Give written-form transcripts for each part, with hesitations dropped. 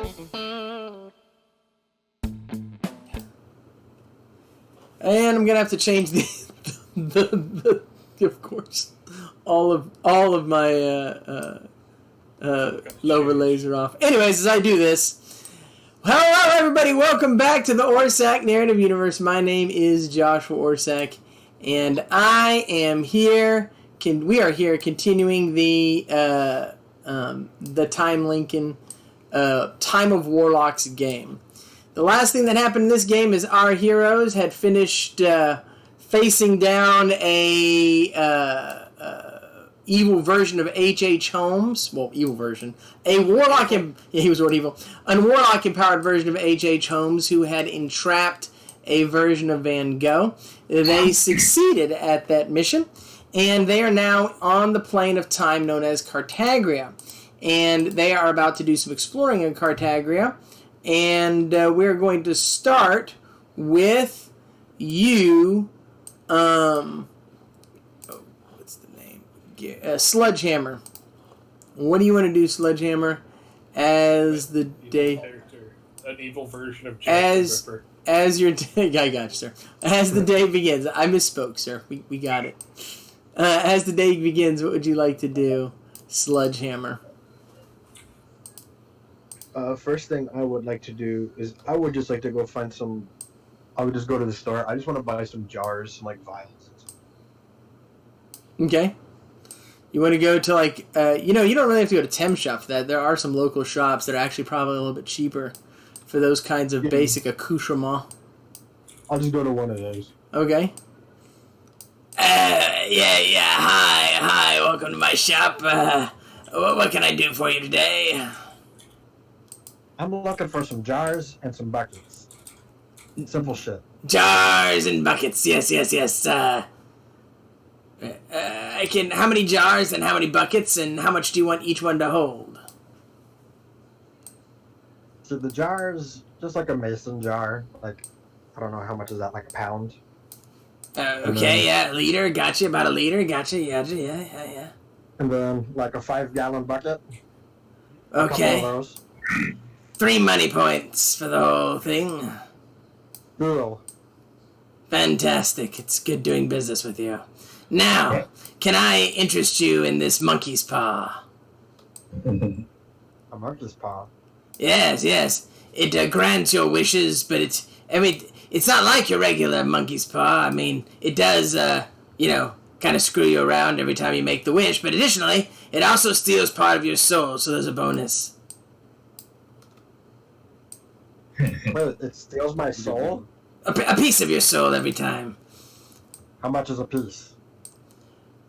And I'm gonna have to change the of course, all of my low relays are off. Anyways, as I do this, hello everybody, welcome back to the Orsak Narrative Universe. My name is Joshua Orsak, and I am here. We are here continuing the Time of Warlocks game. The last thing that happened in this game is our heroes had finished facing down a evil version of H.H. Holmes. Well, evil version. A warlock... he was already evil. A warlock-empowered version of H.H. Holmes who had entrapped a version of Van Gogh. They succeeded at that mission, and they are now on the plane of time known as Cartagria. And they are about to do some exploring in Cartagria. And we're going to start with you... what's the name? Sledgehammer. What do you want to do, Sledgehammer? As the day... An evil version of Jack the Ripper. As your day... I got you, sir. As the day begins... I misspoke, sir. We got it. As the day begins, what would you like to do, Sledgehammer? First thing I would like to do is I would just like to go find some... I would just go to the store. I just want to buy some jars, some, like, vials. Okay. You want to go to, like... you don't really have to go to Tem Shop for that. There are some local shops that are actually probably a little bit cheaper for those kinds of basic accoutrements. I'll just go to one of those. Okay. Hi, welcome to my shop. What can I do for you today? I'm looking for some jars and some buckets. Simple shit. Jars and buckets, yes. How many jars and how many buckets and how much do you want each one to hold? So the jars, just like a mason jar, like, I don't know, how much is that, like a pound? A liter, gotcha, about a liter, gotcha, yeah. And then, like a 5-gallon bucket. Okay. A couple of those. 3 money points for the whole thing. Cool. Fantastic. It's good doing business with you. Now, can I interest you in this monkey's paw? A monkey's paw? Yes. It grants your wishes, but it's not like your regular monkey's paw. I mean, it does, kind of screw you around every time you make the wish, but additionally, it also steals part of your soul, so there's a bonus. Wait, it steals my soul? A piece of your soul every time. How much is a piece?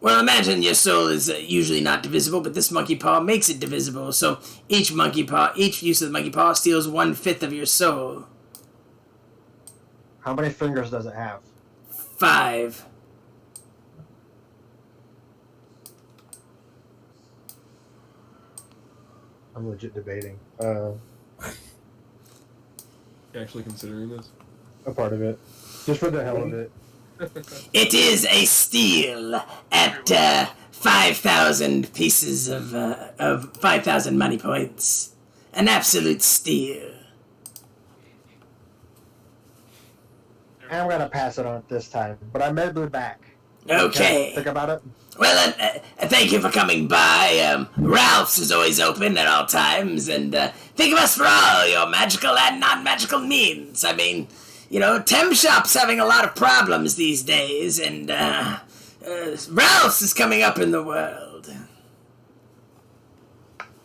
Well, imagine your soul is usually not divisible, but this monkey paw makes it divisible, so each use of the monkey paw steals 1/5 of your soul. How many fingers does it have? 5. I'm legit debating. Actually considering this? A part of it. Just for the hell of it. It is a steal at 5,000 pieces of 5,000 money points. An absolute steal. I'm gonna pass it on this time, but I may be back. Okay. Think about it. Well, thank you for coming by. Ralph's is always open at all times, and think of us for all your magical and non-magical needs. I mean, Tem Shop's having a lot of problems these days, and Ralph's is coming up in the world.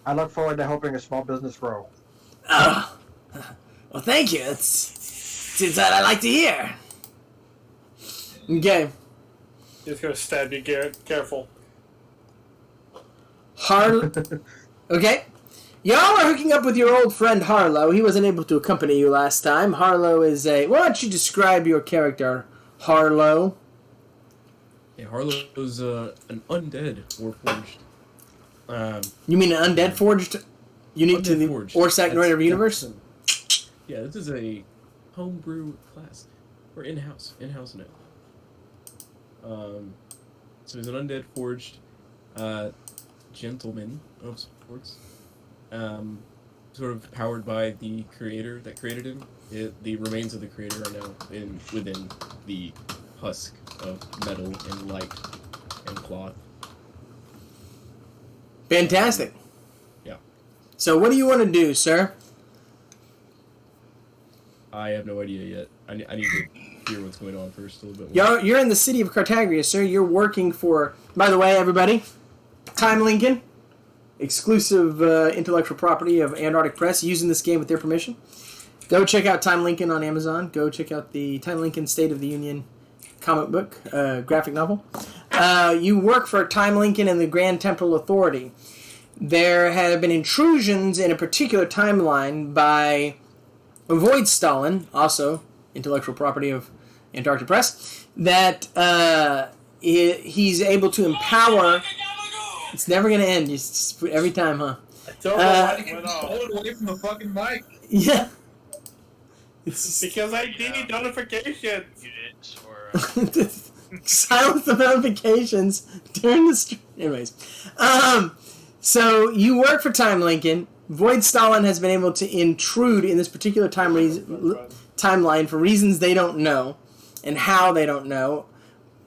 I look forward to helping a small business grow. Oh, well, thank you. It's what I like to hear. Okay. He's gonna stab you, Garrett. Careful. Okay. Y'all are hooking up with your old friend Harlow. He wasn't able to accompany you last time. Harlow is a... Why don't you describe your character, Harlow? Yeah, Harlow's an undead warforged. You mean an undead forged? Unique to the forged. Orsak Narrative Universe? Yeah, this is a homebrew class. We're in-house now. So he's an undead forged gentleman of sorts. sort of powered by the creator that created him. The remains of the creator are now within the husk of metal and light and cloth. Fantastic. Yeah. So what do you want to do, sir? I have no idea yet. I need to hear what's going on first a little bit more. You're in the city of Cartagria, sir. You're working for, by the way, everybody, Time Lincoln, exclusive intellectual property of Antarctic Press, using this game with their permission. Go check out Time Lincoln on Amazon. Go check out the Time Lincoln State of the Union comic book, graphic novel. You work for Time Lincoln and the Grand Temporal Authority. There have been intrusions in a particular timeline by Avoid Stalin, also intellectual property of Antarctic Press, that he's able to empower. It's never going to end. Just every time, huh? I don't know why it went off. Hold it away from the fucking mic. Yeah. Because I need notifications. Units or Silence the notifications during the stream. Anyways, so you work for Time Lincoln. Void Stalin has been able to intrude in this particular timeline for reasons they don't know and how they don't know,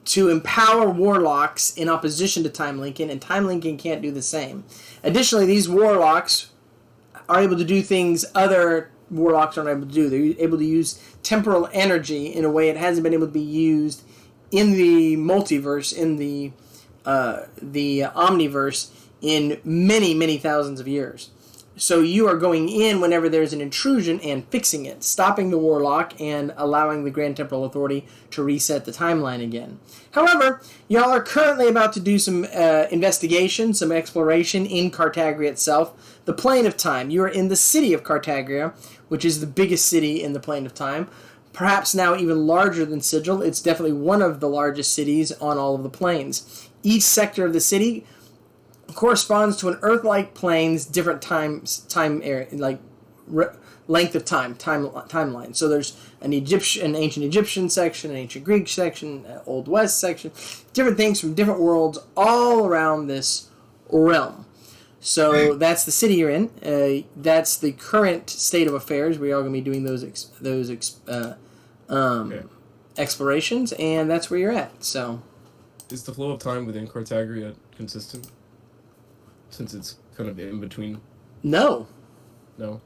to empower warlocks in opposition to Time Lincoln, and Time Lincoln can't do the same. Additionally, these warlocks are able to do things other warlocks aren't able to do. They're able to use temporal energy in a way it hasn't been able to be used in the multiverse, in the omniverse, in many, many thousands of years. So you are going in whenever there's an intrusion and fixing it, stopping the warlock and allowing the Grand Temporal Authority to reset the timeline again. However, y'all are currently about to do some investigation, some exploration in Cartagria itself, the plane of time. You are in the city of Cartagria, which is the biggest city in the plane of time, perhaps now even larger than Sigil. It's definitely one of the largest cities on all of the planes. Each sector of the city corresponds to an earth-like plane's different length of timeline. So there's an ancient Egyptian section, an ancient Greek section, an Old West section, different things from different worlds all around this realm. So that's the city you're in. That's the current state of affairs. We are going to be doing those explorations, and that's where you're at. So, is the flow of time within Cartagria consistent? Since it's kind of in between. No. No.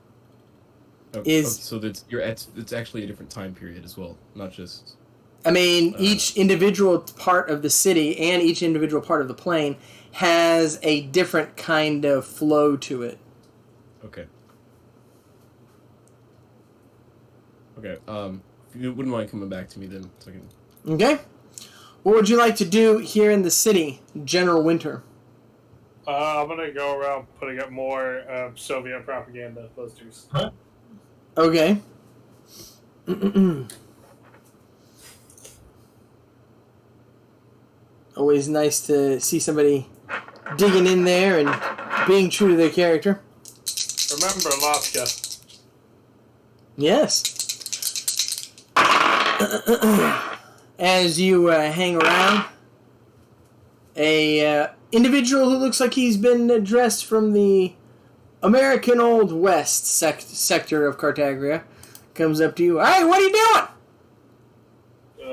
So it's actually a different time period as well, not just. I mean, each individual part of the city and each individual part of the plane has a different kind of flow to it. Okay. Okay. If you wouldn't mind coming back to me then, so I can. Okay. What would you like to do here in the city, General Winter? I'm gonna go around putting up more Soviet propaganda posters. Huh? Okay. Always nice to see somebody digging in there and being true to their character. Remember Alaska. Yes. As you hang around, a individual who looks like he's been dressed from the American Old West sector of Cartagria comes up to you. Hey, what are you doing?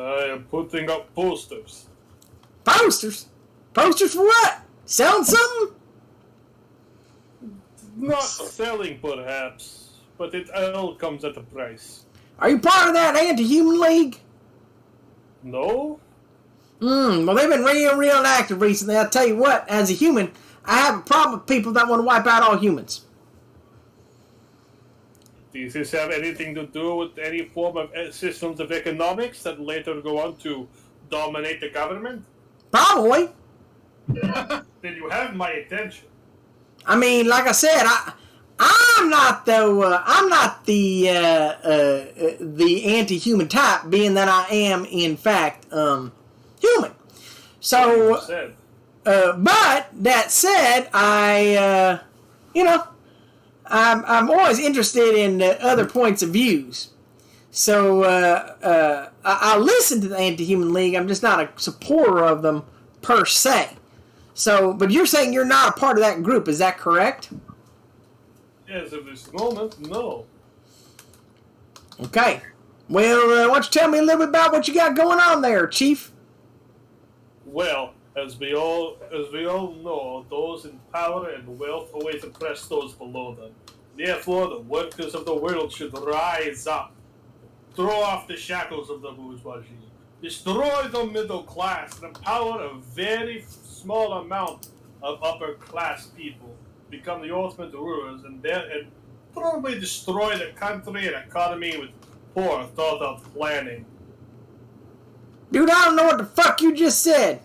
I am putting up posters. Posters? Posters for what? Selling something? Not selling, perhaps, but it all comes at a price. Are you part of that anti-human league? No? Well, they've been real active recently. I'll tell you what, as a human, I have a problem with people that want to wipe out all humans. Does this have anything to do with any form of systems of economics that later go on to dominate the government? Probably. Then you have my attention. I mean, like I said, I'm not the anti-human type, being that I am in fact human. So, but that said, I'm always interested in other points of views. So I listen to the Anti-Human League. I'm just not a supporter of them per se. So, but you're saying you're not a part of that group. Is that correct? As of this moment, no. Okay. Well, why don't you tell me a little bit about what you got going on there, Chief? Well, as we all know, those in power and wealth always oppress those below them. Therefore, the workers of the world should rise up, throw off the shackles of the bourgeoisie, destroy the middle class, and empower a very small amount of upper class people, become the ultimate rulers, and probably destroy the country and economy with poor, thought-out planning. Dude, I don't know what the fuck you just said,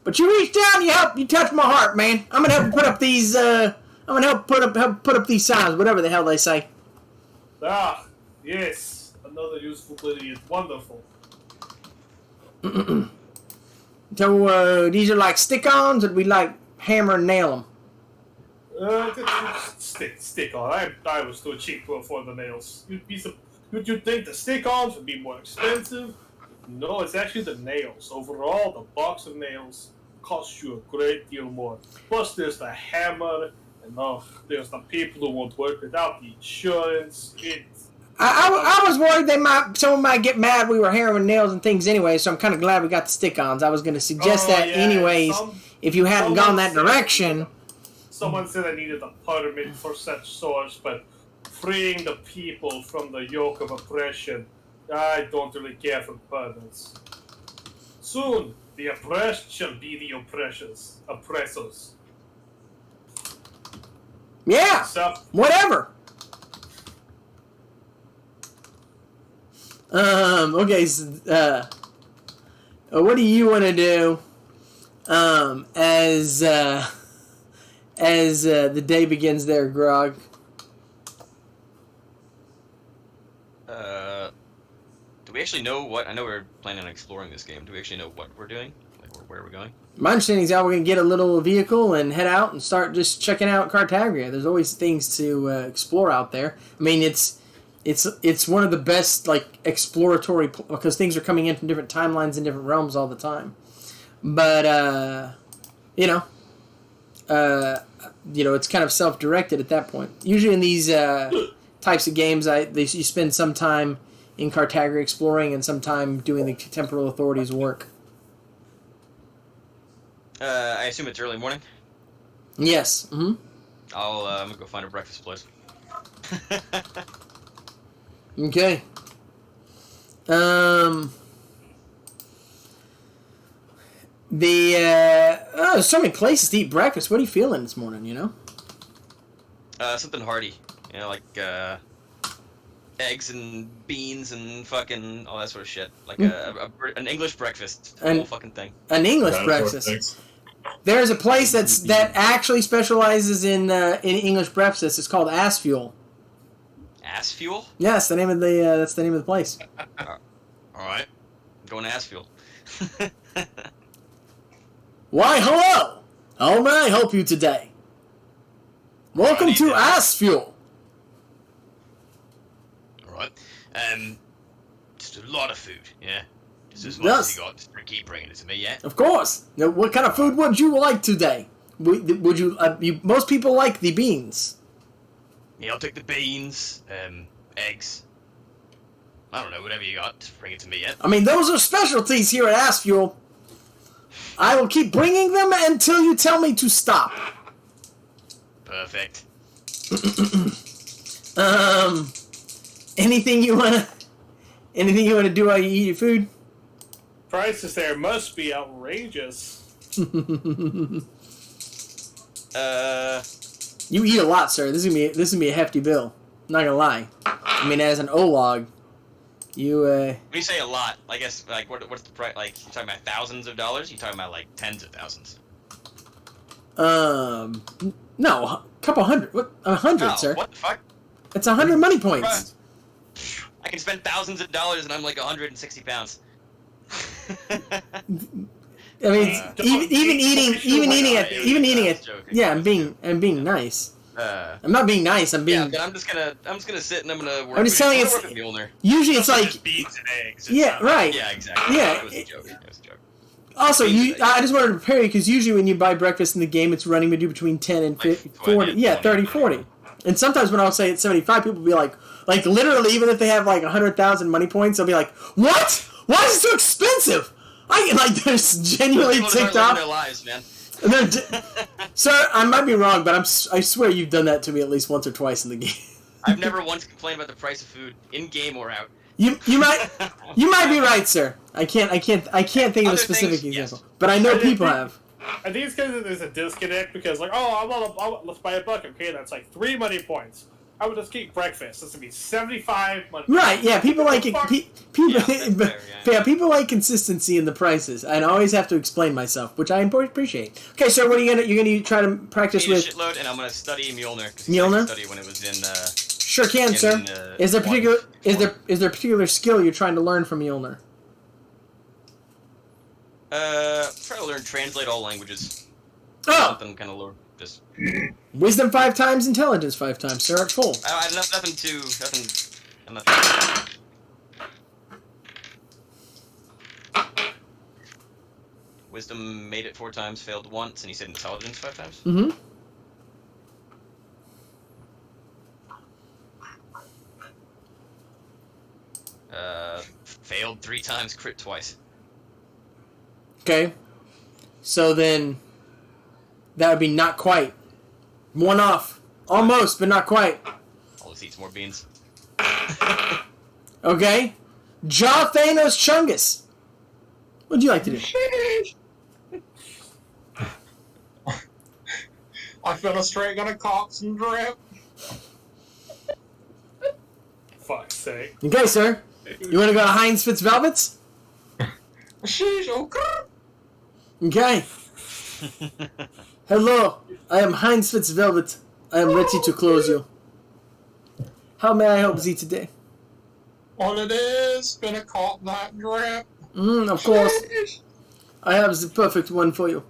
but you reached down, you touched my heart, man. I'm gonna help put up these. I'm gonna help put up these signs, whatever the hell they say. Ah, yes, another useful idiot. Wonderful. So these are like stick-ons, or do we like hammer and nail them? Stick on. I was too cheap to afford the nails. You'd think the stick-ons would be more expensive. No, it's actually the nails. Overall, the box of nails costs you a great deal more. Plus, there's the hammer, and there's the people who won't work without the insurance. I was worried someone might get mad we were hammering nails and things anyway, so I'm kind of glad we got the stick-ons. I was going to suggest that anyways, if you hadn't gone that direction. Someone said I needed a permit for such source, but freeing the people from the yoke of oppression, I don't really care for permits. Soon, the oppressed shall be the oppressors. Yeah, whatever. Okay, so, what do you want to do, as the day begins there, Grog? Do we actually know what? I know we're planning on exploring this game. Do we actually know what we're doing? Like, where are we going? My understanding is that we're going to get a little vehicle and head out and start just checking out Cartagria. There's always things to explore out there. I mean, it's one of the best, like, exploratory, because things are coming in from different timelines and different realms all the time. But, it's kind of self-directed at that point. Usually in these types of games, you spend some time in Cartagria exploring and some time doing the temporal authorities' work. I assume it's early morning? Yes. Mm-hmm. I'm gonna go find a breakfast place. Okay. There's so many places to eat breakfast. What are you feeling this morning, you know? Something hearty. You know, like, eggs and beans and fucking all that sort of shit. Like an English breakfast. The whole fucking thing. An English breakfast. There's a place that actually specializes in English breakfast. It's called Ass Fuel. Ass Fuel? Yes, that's the name of the place. All right, I'm going to Ass Fuel. Why, hello! How may I help you today? Welcome to Ass Fuel. All right, just a lot of food, yeah. Just as much as you got. Just keep bringing it to me, yeah. Of course. Now, what kind of food would you like today? Would you? Most people like the beans. Yeah, I'll take the beans, eggs. I don't know, whatever you got, just bring it to me, yeah? I mean, those are specialties here at Ass Fuel. I will keep bringing them until you tell me to stop. Perfect. Anything you wanna do while you eat your food? Prices there must be outrageous. You eat a lot, sir. This is gonna be a hefty bill. Not gonna lie. I mean, as an O-log, you. When you say a lot, I guess like what's the price? Like you talking about thousands of dollars? You talking about like tens of thousands? No, a couple hundred. What? 100, sir. What the fuck? It's 100 money points. I can spend thousands of dollars and I'm like 160 pounds. I mean, even eating it. Yeah, I'm being nice. I'm not being nice. I'm being. Yeah, but I'm just gonna sit and I'm gonna work. I'm just telling you, usually it's like beans and eggs. Yeah, right. Yeah, exactly. Yeah. It was a joke. It was a joke. Also, I just wanted to prepare you because usually when you buy breakfast in the game, it's running between 10 and 50, 40. Yeah, 30, 40. And sometimes when I'll say it's 75, people will be like literally, even if they have like 100,000 money points, they'll be like, "What? Why is it so expensive?" They're genuinely People ticked are living off. their lives, man. Sir, I might be wrong, but I swear you've done that to me at least once or twice in the game. I've never once complained about the price of food in game or out. You might be right, sir. I can't think of a Other specific things, example, yes. but I know people have. I think it's because there's a disconnect because let's buy a bucket. Okay, that's like 3 money points. I would just keep breakfast. That's gonna be 75 money. Right? Yeah, people like it. People, Yeah, that's fair, yeah, people like consistency in the prices, and I always have to explain myself, which I appreciate. Okay, sir, what are you're gonna try to practice Eat a with? shitload, and I'm gonna study Mjolnir. 'Cause Mjolnir? I studied when it was in. Sure can, sir. Is there a particular skill you're trying to learn from Mjolnir? Try to learn translate all languages. Oh, Something kind of lower. Just. wisdom 5 times, intelligence 5 times, sir. At full. I have nothing. I'm not. Wisdom made it 4 times, failed once, and he said intelligence 5 times. Mm-hmm. Failed 3 times, crit twice. Okay. So then, that would be not quite. 1 off. Almost, but not quite. I'll just eat some more beans. Okay. Jaw Thanos Chungus. What'd you like to do? I feel straight gonna cock some drip. Fuck's sake. Okay, sir. You want to go to Heinz Fitzvelvet's? Sheesh, okay. Okay. Hello, I am Heinz Fitzvelvet. I am ready to close you. How may I help thee today? All it is, gonna cock that drip. Of course. Sheesh. I have the perfect one for you.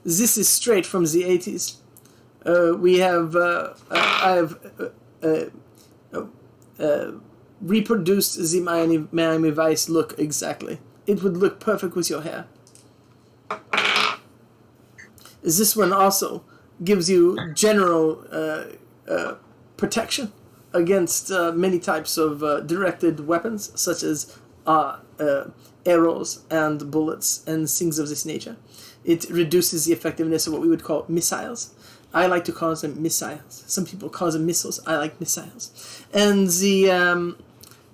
This is straight from the 80s. I have reproduced the Miami Vice look exactly. It would look perfect with your hair. This one also gives you general protection against many types of directed weapons, such as arrows and bullets and things of this nature. It reduces the effectiveness of what we would call missiles. I like to call them missiles. Some people call them missiles. I like missiles. And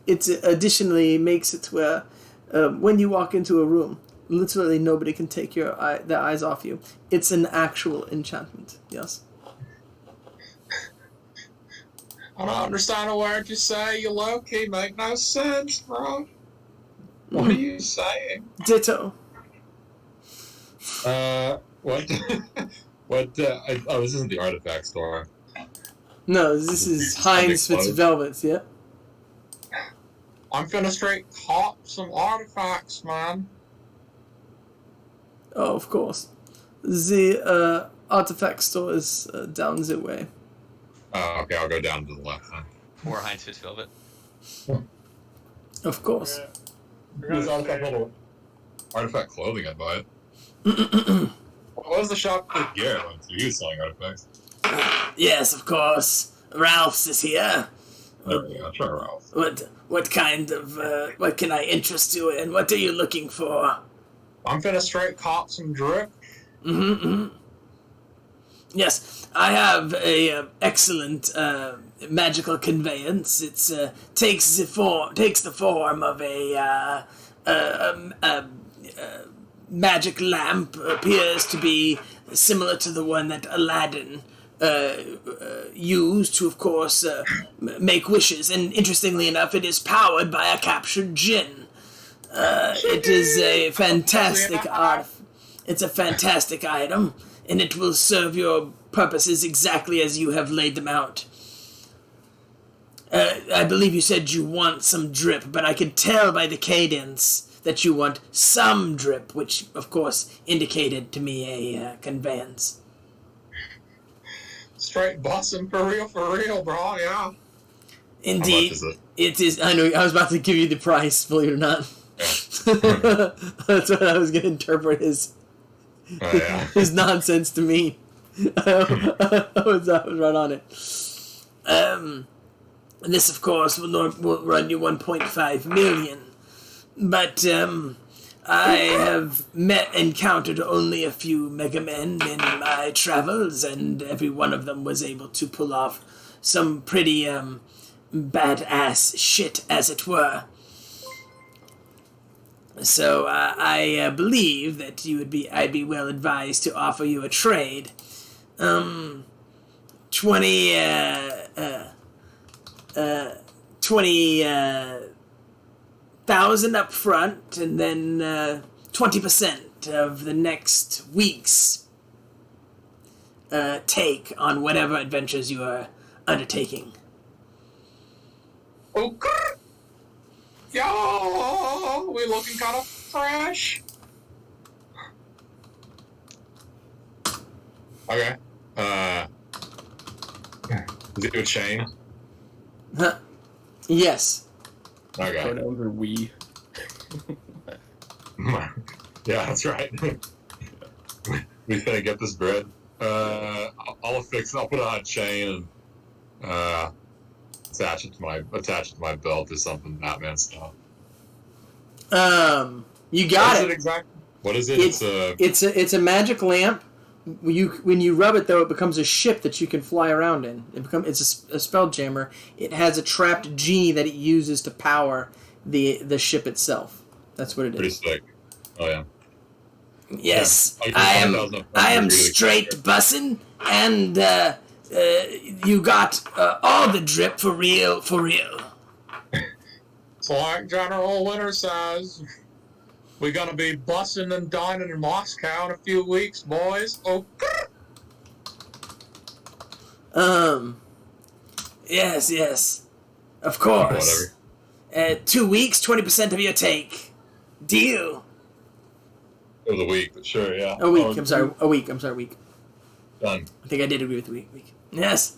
it additionally makes it where when you walk into a room, literally nobody can take their eyes off you. It's an actual enchantment. Yes. I don't understand a word you say. You low-key make no sense, bro. What are you saying? Ditto. What? What? This isn't the artifact store. No, this is Heinz Fitzvelvet's. Yeah. I'm finna straight cop some artifacts, man. Oh, of course. The artifact store is down the way. Oh, okay, I'll go down to the left then. Or Heinz Fitzvelvet. Of course. Who's artifact clothing, I'd buy it. What was the shop that Garrett went to? He was selling artifacts. Yes, of course. Ralph's is here. Okay, I'll try Ralph. What kind of what can I interest you in? What are you looking for? I'm finna straight cop some drip. Yes, I have a excellent magical conveyance. It takes the form of a magic lamp. Appears to be similar to the one that Aladdin used to, of course, make wishes. And interestingly enough, it is powered by a captured djinn. It is a fantastic art. It's a fantastic item, and it will serve your purposes exactly as you have laid them out. I believe you said you want some drip, but I could tell by the cadence that you want some drip, which, of course, indicated to me a conveyance. Straight bussin' for real, bro, yeah. Indeed. How much is It is. I know. I was about to give you the price, believe it or not. That's what I was going to interpret his Oh, yeah. his nonsense to me. I was right on it. This, of course, will run you 1.5 million. But, I have encountered only a few Mega Men in my travels, and every one of them was able to pull off some pretty, badass shit, as it were. So, I believe that I'd be well advised to offer you a trade. 20,000 up front, and then 20% of the next week's take on whatever adventures you are undertaking. Okay. Yo, we looking kind of fresh. Okay. Is it a chain? Huh. Yes. Okay. Pronouns are we. Yeah, that's right. We finna get this bread. I'll fix it. I'll put it on a chain and attach it to my belt or something. Batman style. You got What is it. it exactly? What is it? It's a magic lamp. When you rub it, though, it becomes a ship that you can fly around in. It's a spell jammer. It has a trapped genie that it uses to power the ship itself. That's what it pretty is. sick. Oh yeah. Yes, Yeah. I am straight bussin', and you got all the drip for real. So like General Winter says, we're gonna be busting and dining in Moscow in a few weeks, boys. Okay. Yes, of course. 2 weeks, 20% of your take. Deal. It was a week, but sure, yeah. A week. A week. Done. I think I did agree with the week. Yes.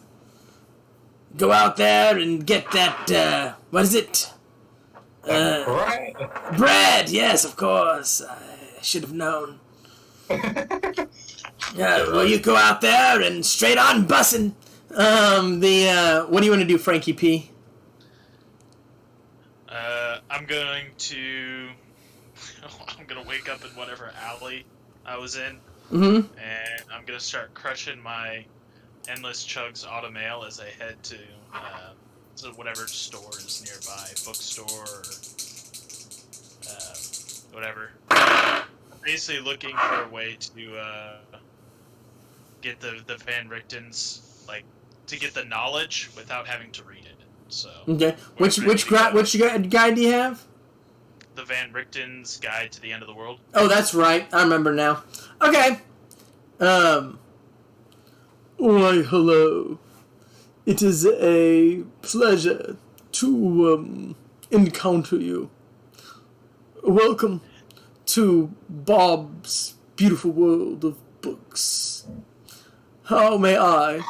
Go out there and get that. What is it? Right. Bread. Yes, of course. I should have known. Yeah. Well, you go out there and straight on bussin'. What do you want to do, Frankie P? I'm going to wake up in whatever alley I was in, Mm-hmm. and I'm gonna start crushing my endless chugs automail as I head to whatever store is nearby, bookstore or whatever. Basically looking for a way to get the Van Richten's, like, to get the knowledge without having to read it. So Okay. Which guide do you have? the Van Richten's Guide to the End of the World. Oh, that's right. I remember now. Okay. Why, hello. It is a pleasure to encounter you. Welcome to Bob's beautiful world of books. How may I,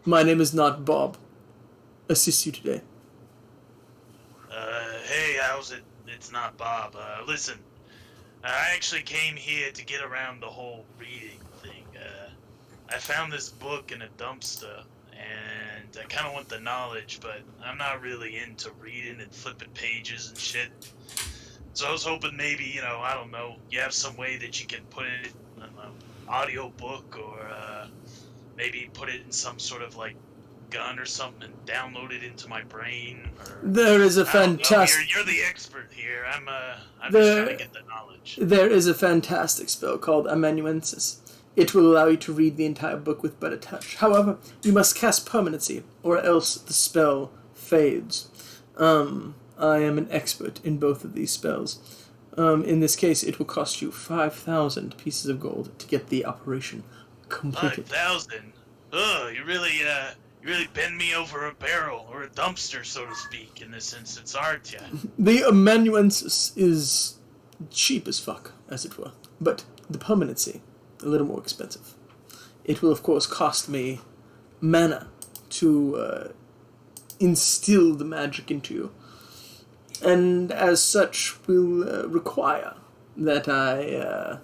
my name is not Bob, assist you today? Hey, how's it? It's not Bob. Listen, I actually came here to get around the whole reading thing. I found this book in a dumpster, and I kind of want the knowledge, but I'm not really into reading and flipping pages and shit. So I was hoping maybe, I don't know, you have some way that you can put it in an audio book, or maybe put it in some sort of, like, gun or something and download it into my brain. Or, There is a fantastic... You're the expert here. I'm just trying to get the knowledge. There is a fantastic spell called amanuensis. It will allow you to read the entire book with but a touch. However, you must cast permanency, or else the spell fades. I am an expert in both of these spells. In this case, it will cost you 5,000 pieces of gold to get the operation completed. 5,000? Ugh, you really bend me over a barrel, or a dumpster, so to speak, in this instance, aren't ya? The amanuensis is cheap as fuck, as it were, but the permanency, a little more expensive. It will, of course, cost me mana to instill the magic into you, and as such will require that I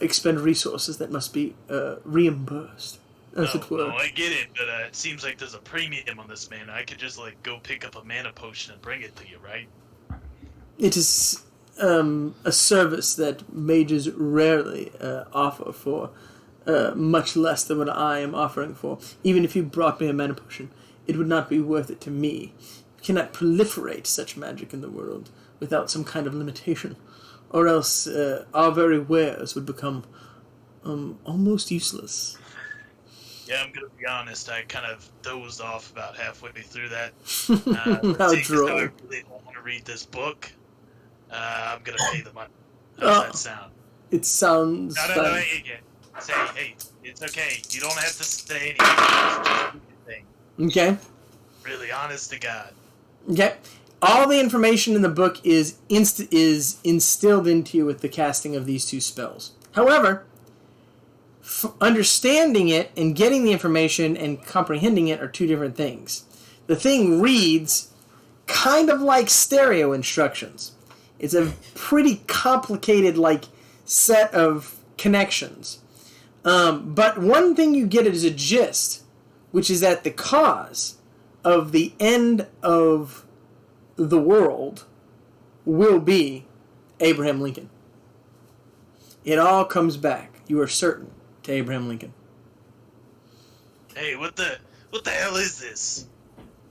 expend resources that must be reimbursed. as it were. No, I get it, but it seems like there's a premium on this mana. I could just like go pick up a mana potion and bring it to you, right? It is a service that mages rarely offer for much less than what I am offering for. Even if you brought me a mana potion, it would not be worth it to me. You cannot proliferate such magic in the world without some kind of limitation, or else our very wares would become almost useless. Yeah, I'm gonna be honest. I kind of dozed off about halfway through that. How Seeing as droll. I really don't want to read this book. I'm gonna pay the money. How does that sound? It sounds No, fun. again. Say, hey, it's okay. You don't have to say anything. Just do your thing. Okay. Really, honest to God. Okay. All the information in the book is instilled into you with the casting of these two spells. However, understanding it and getting the information and comprehending it are two different things. The thing reads kind of like stereo instructions. It's a pretty complicated set of connections. But one thing you get is a gist, which is that the cause of the end of the world will be Abraham Lincoln. It all comes back, you are certain, to Abraham Lincoln. Hey, what the hell is this?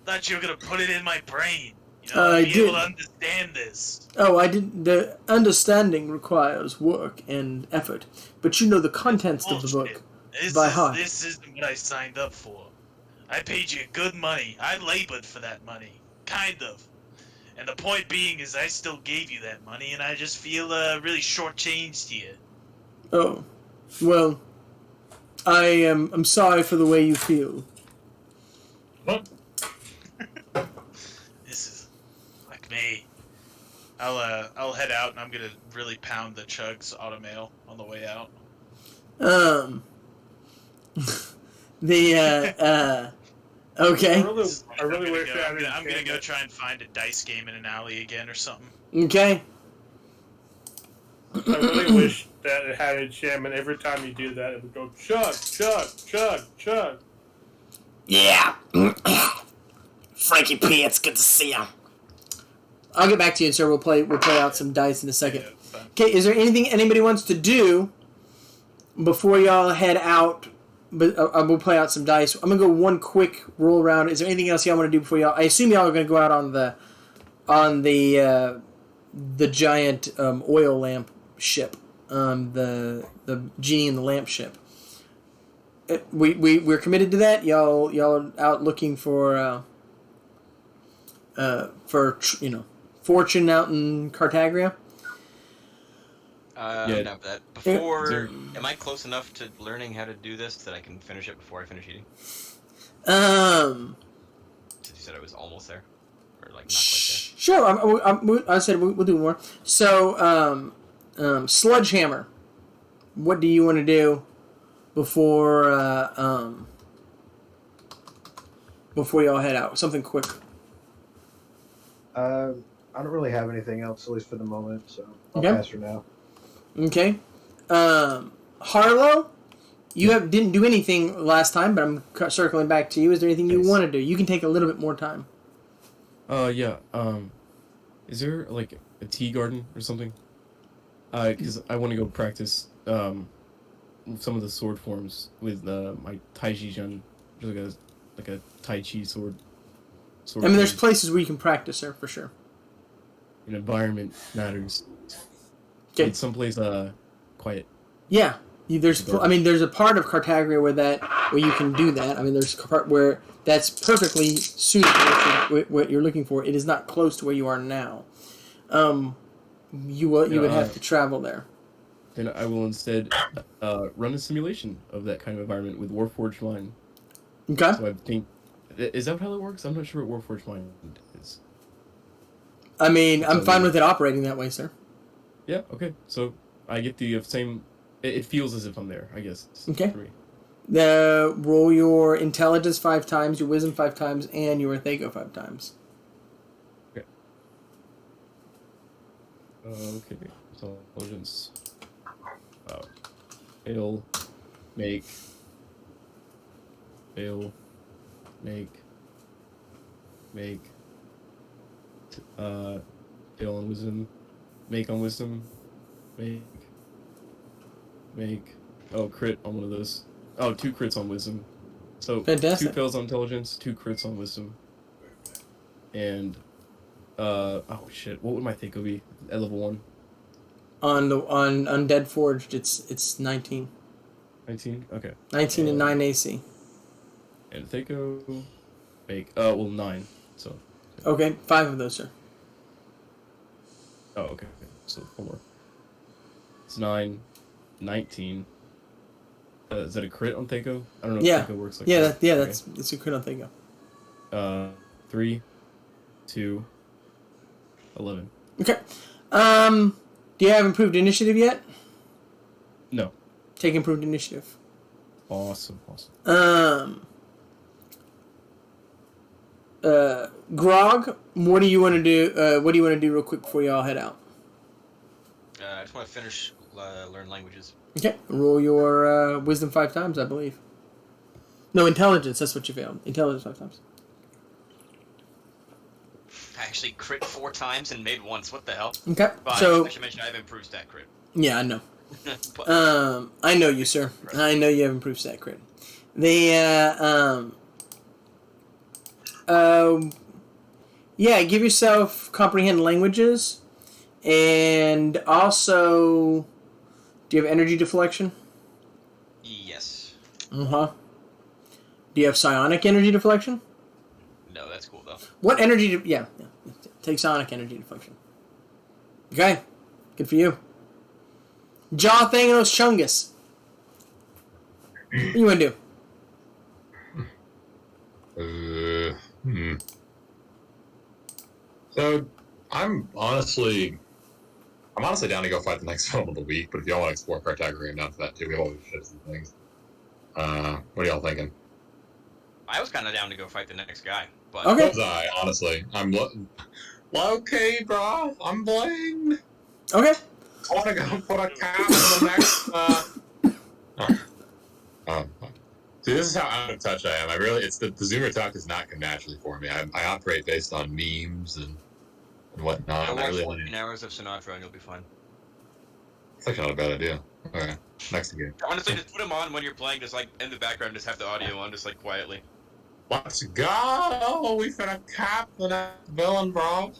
Thought you were gonna put it in my brain. You know, I be did. able to understand this. Oh, I did. The understanding requires work and effort, but you know the contents of the book by heart. This isn't what I signed up for. I paid you good money. I labored for that money. Kind of. And the point being is I still gave you that money, and I just feel really shortchanged here. Oh, well, I'm sorry for the way you feel. This is like me. I'll head out, and I'm gonna really pound the Chugs automail on the way out. Okay. I really wish I had I'm gonna go try and find a dice game in an alley again or something. Okay. I really wish that it had enchantment. Every time you do that, it would go chug, chug, chug, chug. Yeah. Frankie P, it's good to see you. I'll get back to you, sir. We'll play out some dice in a second. Okay, is there anything anybody wants to do before y'all head out? But we'll play out some dice. I'm gonna go one quick roll around. Is there anything else y'all want to do before y'all? I assume y'all are gonna go out on the giant oil lamp ship, the genie and the lamp ship. We're committed to that. Y'all are out looking for fortune out in Cartagria. Yeah. No, that before. Am I close enough to learning how to do this that I can finish it before I finish eating? Since you said I was almost there, or like not quite there. Sure. I said we'll do more. So, sledgehammer. What do you want to do before y'all head out? Something quick. I don't really have anything else, at least for the moment, so I'll Okay. pass for now. Okay. Harlow, you didn't do anything last time, but I'm circling back to you. Is there anything you Yes. want to do? You can take a little bit more time. Yeah. Is there like a tea garden or something? Because I want to go practice some of the sword forms with my Tai Chi Jun, like a Tai Chi sword. I mean, there's form. places where you can practice, sir, for sure. An environment matters. Okay. It's someplace quiet. Yeah. There's a part of Cartagria where you can do that. I mean, there's a part where that's perfectly suited to what you're looking for. It is not close to where you are now. You would have to travel there. Then I will instead run a simulation of that kind of environment with Warforged Mind. Okay. So I think, is that how it works? I'm not sure what Warforged Mind is. I mean, I'm fine with it operating that way, sir. Yeah. Okay. So I get the same. It feels as if I'm there, I guess. Okay. For me. Roll your intelligence 5 times, your wisdom 5 times, and your Thego 5 times. Okay. Okay. So intelligence. It'll make fail, make, fail on wisdom, make on wisdom, make, oh, crit on one of those. Oh, 2 crits on wisdom. So, Fantastic. 2 fails on intelligence, 2 crits on wisdom. And, oh shit, what would my Thaco be at level 1? On Undead Forged, it's 19. 19? Okay. 19 and 9 AC. And Thaco, make, well, 9, so. Okay, 5 of those, sir. Oh, okay. So 4 more. It's 9, 19. Is that a crit on Thaco? I don't know Yeah. if Thaco works like Yeah, that. it's a crit on Thaco. 3, 2, 11. Okay. Do you have improved initiative yet? No. Take improved initiative. Awesome. Grog, what do you want to do? What do you want to do real quick before y'all head out? I just want to finish learn languages. Okay, roll your wisdom 5 times, I believe. No, intelligence. That's what you failed. Intelligence 5 times. I actually crit 4 times and made once. What the hell? Okay, But so I should mention I have improved stat crit. yeah, I know. But, I know you, sir. I know you have improved stat crit. Yeah, give yourself comprehend languages, and also, do you have energy deflection? yes. Do you have psionic energy deflection? No, that's cool though. What energy? Yeah. Take psionic energy deflection. Okay, good for you. Jaw Thanos Chungus. What do you want to do? So I'm honestly down to go fight the next film of the week. But if y'all want to explore Cartagria, I'm down for that too. We have all these ships and things. What are y'all thinking? I was kind of down to go fight the next guy, but Okay. Was I honestly? I'm okay, bro. I'm blamed. Okay. I want to go put a cap in the next. See, this is how out of touch I am. It's the Zoomer talk does not come naturally for me. I operate based on memes and whatnot. watch I really 14 hours of Sinatra and you'll be fine. It's actually not a bad idea. Okay, next game. Honestly, just put them on when you're playing, just like in the background, just have the audio on, just like quietly. Let's go! We finna cap the next villain, bro.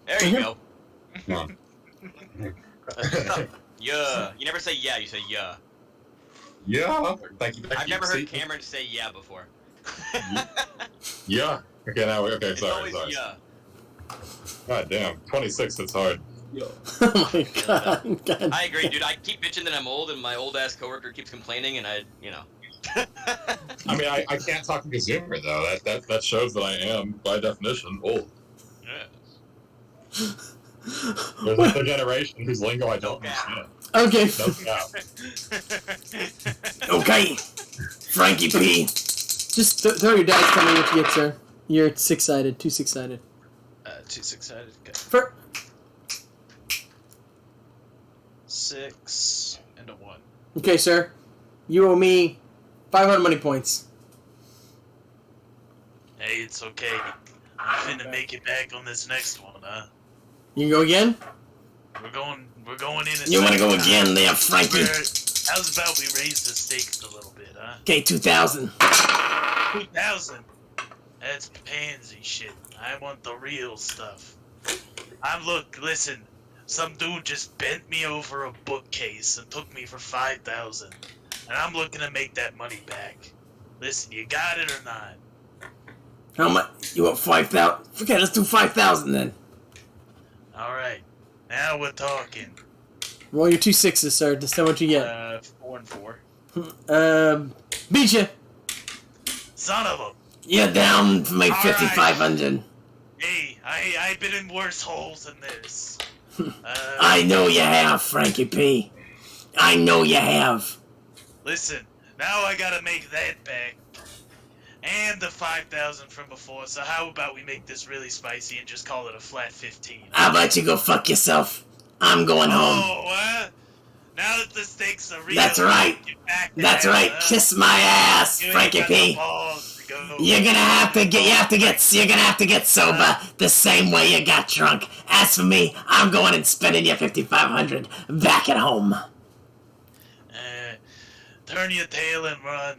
There you go. Come on. Yeah. You never say yeah, you say yeah. Yeah. Thank you. I've never heard Cameron say yeah before. Yeah. Okay, now okay. It's Sorry. always yeah. God damn. 26. That's hard. Oh my god. I agree, dude. I keep bitching that I'm old, and my old ass coworker keeps complaining, and I. I mean, I can't talk to Zoomer though. That shows that I am, by definition, old. Yeah. There's another generation whose lingo I don't understand. Okay. No doubt. Okay. Frankie P. Just throw your dice. Tell me what you get, sir. You're 6-sided. 2 6-sided. 2 6-sided. Okay. For 6 and a 1. okay, sir. You owe me 500 money points. Hey, it's okay. I'm finna make it back on this next one, huh? You can go again? We're going in. You want to go again there, Frankie? How's about we raise the stakes a little bit, huh? Okay, 2,000. 2,000. That's pansy shit. I want the real stuff. Listen. Some dude just bent me over a bookcase and took me for 5,000, and I'm looking to make that money back. Listen, you got it or not? How much? You want 5,000? Okay, let's do 5,000 then. All right. Now we're talking. Roll your 2 6s, sir. Just tell what you get. 4 and 4. Beat you. Son of a. You're down for my All 5,500. Hey, I've been in worse holes than this. I know you have, Frankie P. I know you have. Listen, now I gotta make that back. And the 5,000 from before, so how about we make this really spicy and just call it a flat 15? How about you go fuck yourself? I'm going home. Oh, Now that the stakes are real, That's right. get back That's there, right. huh? Kiss my ass, You ain't Frankie got the P. balls to go. You're gonna have to get sober the same way you got drunk. As for me, I'm going and spending your 5,500 back at home. Turn your tail and run.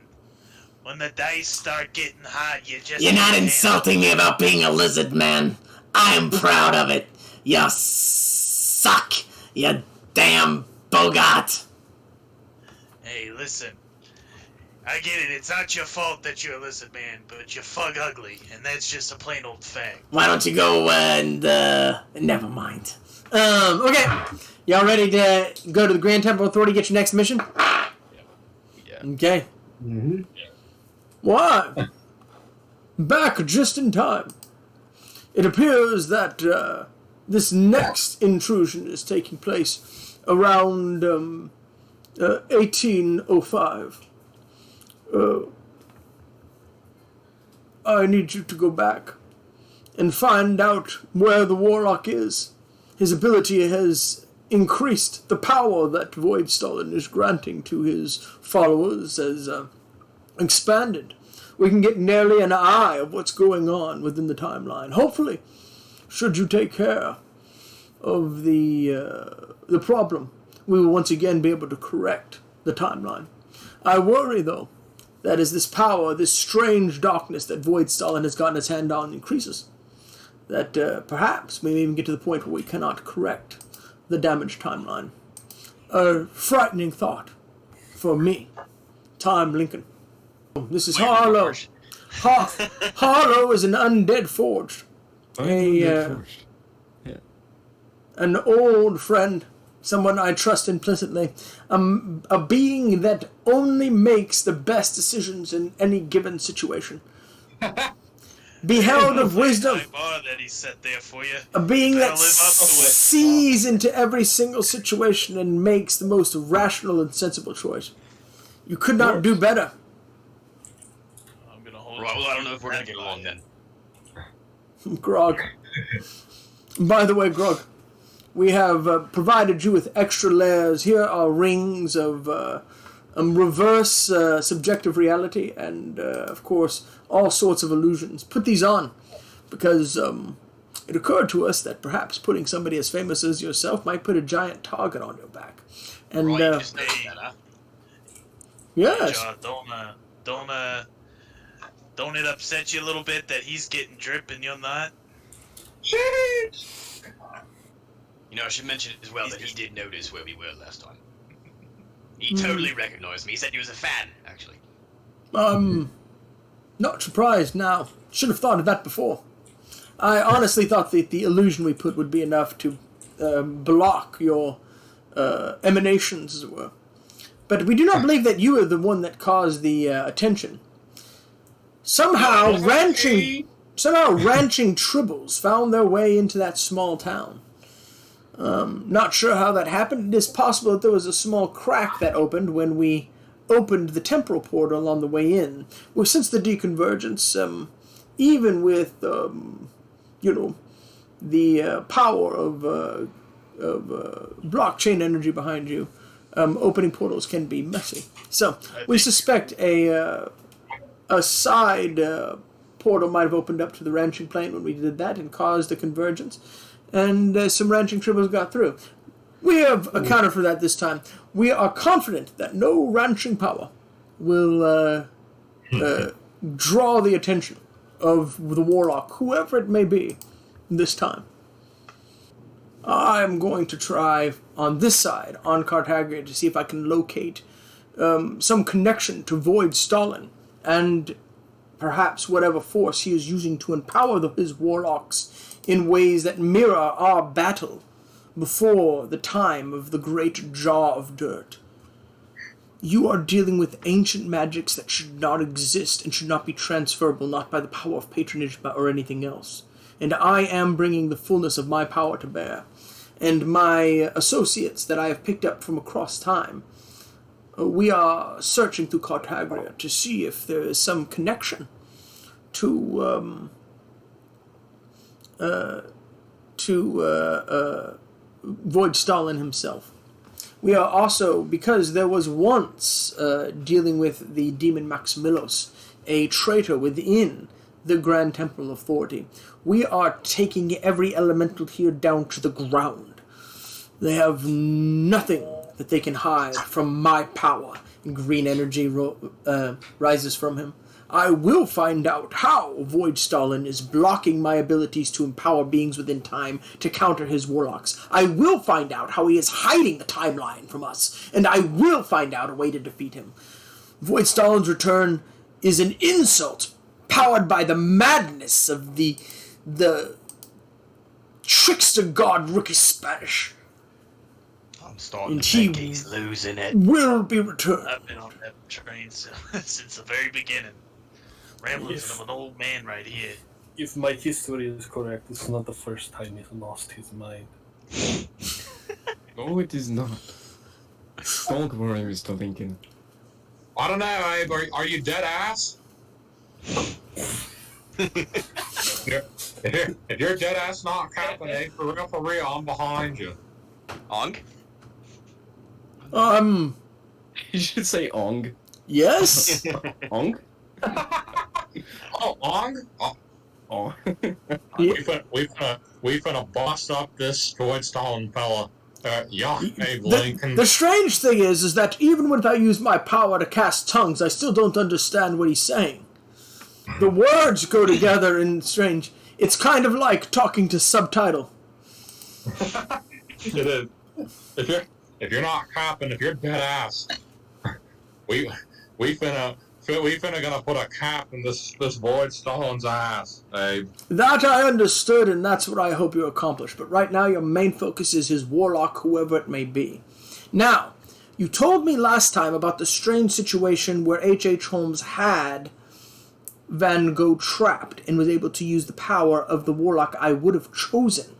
When the dice start getting hot, You're not insulting me about being a lizard, man. I am proud of it. You suck, you damn Bogart. Hey, listen. I get it. It's not your fault that you're a lizard man, but you're fug ugly, and that's just a plain old fact. Why don't you go and, never mind. Okay. Y'all ready to go to the Grand Temple Authority, get your next mission? Yeah. Okay. Mm-hmm. Why? Back just in time. It appears that, this next intrusion is taking place around, 1805. I need you to go back and find out where the Warlock is. His ability has increased. The power that Void Stalin is granting to his followers has expanded. We can get nearly an eye of what's going on within the timeline. Hopefully, should you take care of the problem, we will once again be able to correct the timeline. I worry, though, that as this power, this strange darkness that Void Stalin has gotten his hand on increases, that perhaps we may even get to the point where we cannot correct the damaged timeline. A frightening thought for me, Time Lincoln. This is Harlow. Harlow is an undead forged. An old friend, someone I trust implicitly, a being that only makes the best decisions in any given situation. Beheld of wisdom, That he set there for you. a being that Live up to it. sees into every single situation and makes the most rational and sensible choice. You could not do better. I'm gonna hold Right, well, I don't know if we're gonna get along then. Grog. By the way, Grog, we have provided you with extra layers. Here are rings of reverse subjective reality and, of course, all sorts of illusions. Put these on because it occurred to us that perhaps putting somebody as famous as yourself might put a giant target on your back. And, Right, you just noticed that, huh? yes. Don't it upset you a little bit that he's getting drip and you're not? You know, I should mention as well that he did notice where we were last time. He totally recognized me. He said he was a fan, actually. Not surprised now. Should have thought of that before. I honestly thought that the illusion we put would be enough to block your emanations, as it were. But we do not believe that you are the one that caused the attention. Somehow ranching tribbles found their way into that small town. Not sure how that happened. It is possible that there was a small crack that opened when we opened the temporal portal on the way in. Well, since the deconvergence, even with, the power of blockchain energy behind you, opening portals can be messy. So, we suspect a side portal might have opened up to the ranching plane when we did that and caused a convergence. And some ranching tribbles got through. We have accounted for that this time. We are confident that no ranching power will draw the attention of the Warlock, whoever it may be, this time. I'm going to try on this side, on Cartagria, to see if I can locate some connection to Void Stalin and perhaps whatever force he is using to empower his Warlocks in ways that mirror our battle before the time of the great jaw of dirt. You are dealing with ancient magics that should not exist and should not be transferable, not by the power of patronage or anything else. And I am bringing the fullness of my power to bear. And my associates that I have picked up from across time, we are searching through Cartagria to see if there is some connection to Void Stalin himself. We are also, because there was once, dealing with the demon Maximillos, a traitor within the Grand Temple Authority, we are taking every elemental here down to the ground. They have nothing that they can hide from my power. And green energy rises from him. I will find out how Void Stalin is blocking my abilities to empower beings within time to counter his warlocks. I will find out how he is hiding the timeline from us, and I will find out a way to defeat him. Void Stalin's return is an insult powered by the madness of the trickster god Ricky Spanish. I'm starting And to he think he's losing it. will be returned. I've been on that train since the very beginning. Ramblings of an old man right here. If my history is correct, it's not the first time he's lost his mind. No, it is not. Don't worry, Mr. Lincoln. I don't know, Abe. Are you dead ass? If you're dead ass not capping, Abe, for real, I'm behind you. Ong? You should say Ong. Yes? Ong? Oh, Ong? Oh. We finna bust up this Void Stalin fella. Yeah, Abe Lincoln. The strange thing is that even when I use my power to cast tongues, I still don't understand what he's saying. The words go together in strange. It's kind of like talking to subtitle. It is. If you're not capping, if you're dead ass, we finna gonna put a cap in this Void Stalin's ass, Abe. That I understood, and that's what I hope you accomplish. But right now, your main focus is his warlock, whoever it may be. Now, you told me last time about the strange situation where H.H. Holmes had Van Gogh trapped and was able to use the power of the warlock I would have chosen.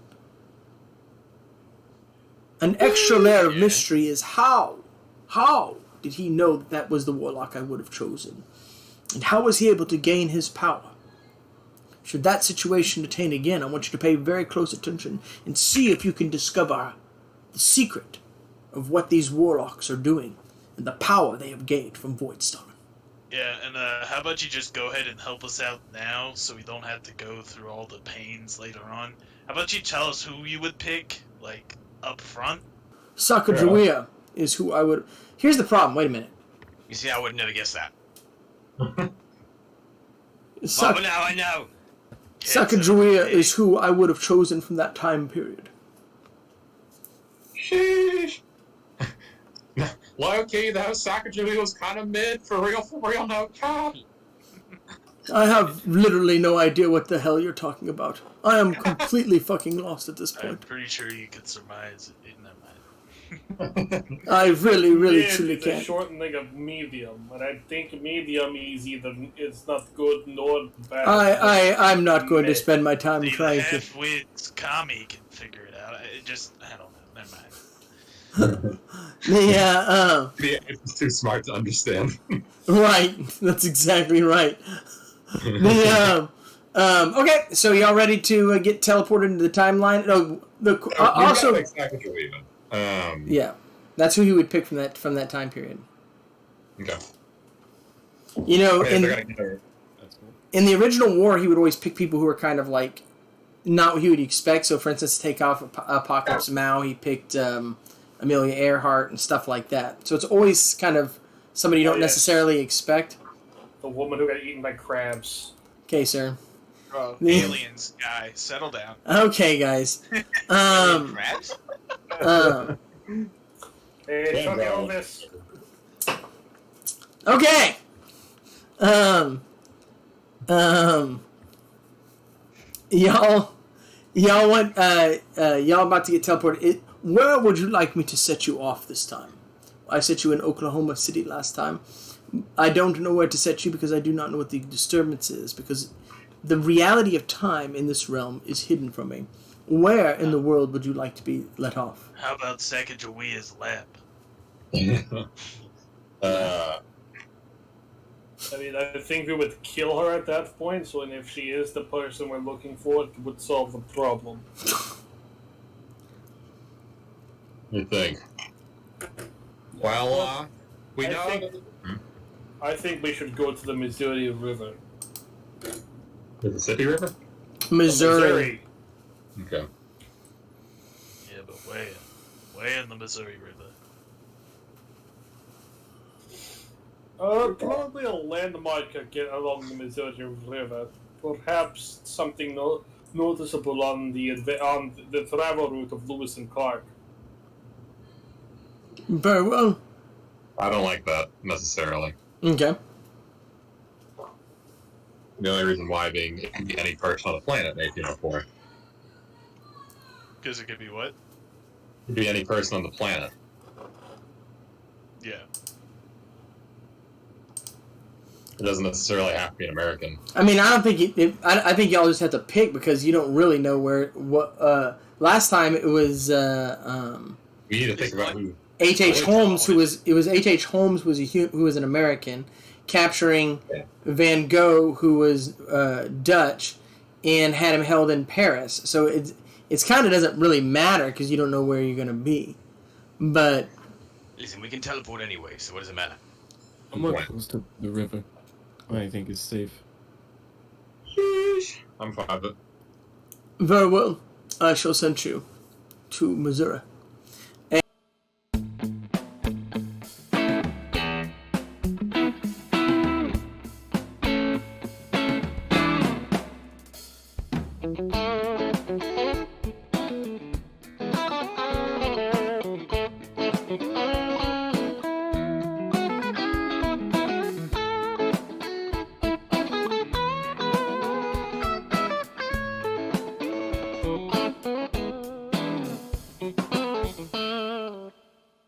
An extra layer of mystery is how did he know that was the warlock I would have chosen? And how was he able to gain his power? Should that situation attain again, I want you to pay very close attention and see if you can discover the secret of what these warlocks are doing and the power they have gained from Void Stalin. Yeah, and how about you just go ahead and help us out now so we don't have to go through all the pains later on? How about you tell us who you would pick, like, up front? Sacagawea is who I would... Here's the problem, wait a minute. You see, I would never guess that. Well, now I know. Sacagawea is who I would have chosen from that time period. Sheesh. Low-key, though, Sacagawea was kind of mid, for real, no cap. I have literally no idea what the hell you're talking about. I am completely fucking lost at this I'm point. pretty sure you could surmise it in that mind. I really, Mid truly is a can't. shortening of medium, and I think medium is it's not good nor bad. I'm not going to Mid. spend my time The trying to... half-wit commie can figure it out. I don't know. Never mind. Yeah, Yeah, it's too smart to understand. right. That's exactly right. Okay, so y'all ready to get teleported into the timeline? No, also... Like Sacagawea. Yeah, that's who he would pick from that time period. Okay. You know, Okay, they're gonna get her. That's cool. in the original war, he would always pick people who were kind of like not what he would expect. So, for instance, to take off Apocalypse Mao, he picked Amelia Earhart and stuff like that. So it's always kind of somebody you don't necessarily expect. The woman who got eaten by crabs. Okay, sir. Bro, Yeah. aliens, guy, settle down. Okay, guys. Crabs? Hey, Yeah, Chuck bro. Elvis. Okay. Y'all want y'all about to get teleported. Where would you like me to set you off this time? I set you in Oklahoma City last time. I don't know where to set you because I do not know what the disturbance is, because the reality of time in this realm is hidden from me. Where in the world would you like to be let off? How about Sacagawea's lap? I mean, I think we would kill her at that point, so if she is the person we're looking for, it would solve the problem. You think? Well, we I know. think- I think we should go to the Missouri River. Mississippi River? Missouri. Okay. Yeah, but way in the Missouri River. Probably a landmark along the Missouri River. Perhaps something noticeable on the travel route of Lewis and Clark. Very well. I don't like that necessarily. Okay. The only reason why being it can be any person on the planet in 1804. Because it could be what? It could be any person on the planet. Yeah. It doesn't necessarily have to be an American. I mean, I don't think I think y'all just have to pick because you don't really know what. Last time it was We need to think about who. H.H. Holmes, who was H.H. Holmes who was an American, capturing Van Gogh, who was Dutch, and had him held in Paris. So it's kind of doesn't really matter because you don't know where you're gonna be. But Listen, we can teleport anyway, so what does it matter? I'm more close to the river. I think it's safe. I'm fine with it. very well, I shall send you to Missouri.